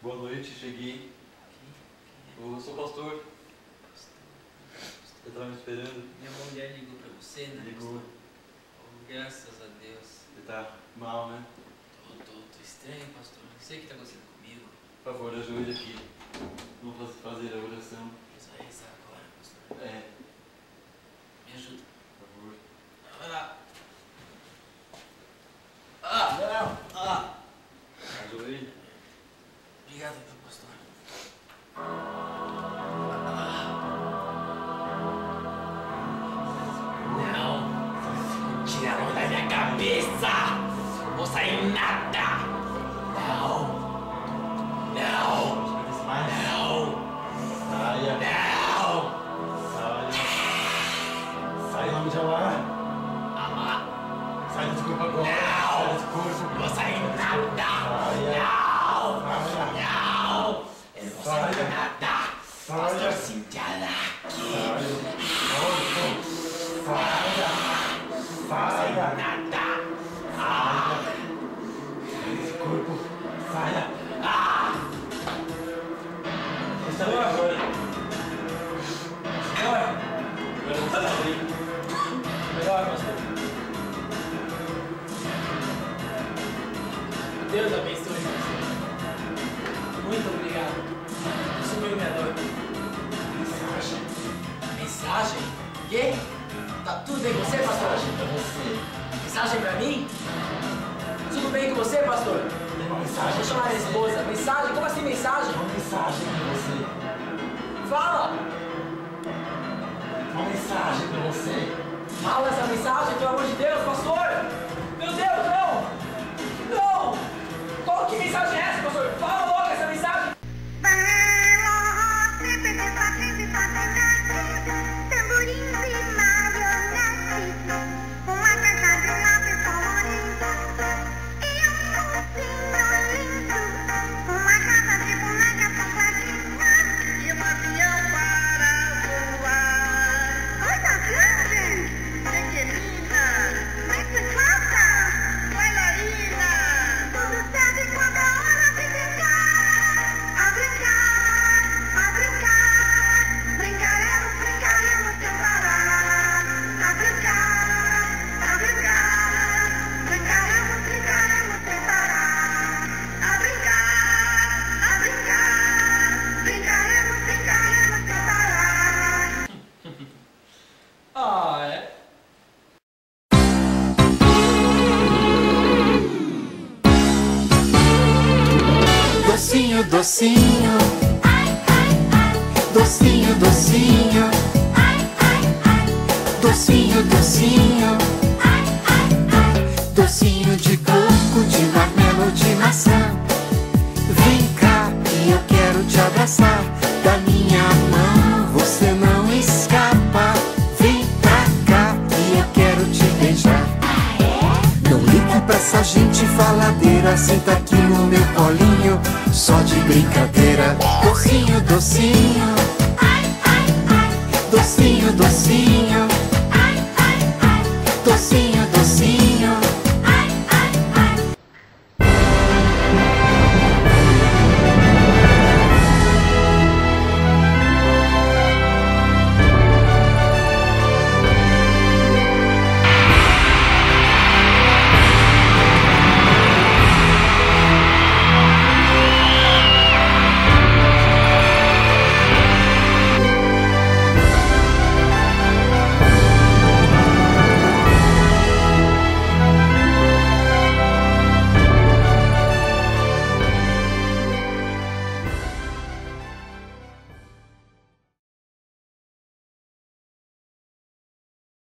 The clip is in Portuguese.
Boa noite, cheguei. Eu sou o pastor. Eu estava me esperando. Minha mulher ligou pra você, né? Ligou. Oh, graças a Deus. Ele tá mal, né? Tô estranho, pastor. Não sei o que tá acontecendo comigo. Por favor, ajoelhe aqui. Vamos fazer a oração. Mas vai rezar agora, pastor. É, Me ajuda. por favor. Ajoelhe. Obrigado, meu pastor. Não! Tira a mão da minha cabeça! Vou sair nada! Não! Não! Não! Saia. Não! Saia. Sai em nome de Allah. Sai desse corpo agora. Sai desse corpo. Não vou sair nada! Saia. Não! Saia. Não! Eu não vou sair Saia. nada! Pastor Saia. Cintialaki! Saia. Saia. Nada! Sai desse corpo. Saia. Senhor! Agora. Senhor! Agora não precisa abrir. Melhor, pastor. Deus abençoe você. Muito obrigado. Sumiu minha dor. Mensagem. Mensagem? Quê? Tá tudo bem com você, pastor? Mensagem pra você. Mensagem pra mim? Tudo bem com você, pastor? Tem uma mensagem. Deixa eu chamar minha esposa. Mensagem? Como assim mensagem? Uma mensagem pra você. Fala! Uma mensagem pra você. Fala essa mensagem, pelo amor de Deus, pastor! Meu Deus, não! Não! Qual que mensagem é essa, pastor? Fala logo essa mensagem! Docinho, docinho, ai, ai, ai. Docinho, docinho, ai, ai, ai. Docinho, docinho, ai, ai, ai. Docinho de coco, de marmelo, de maçã. Vem cá que eu quero te abraçar.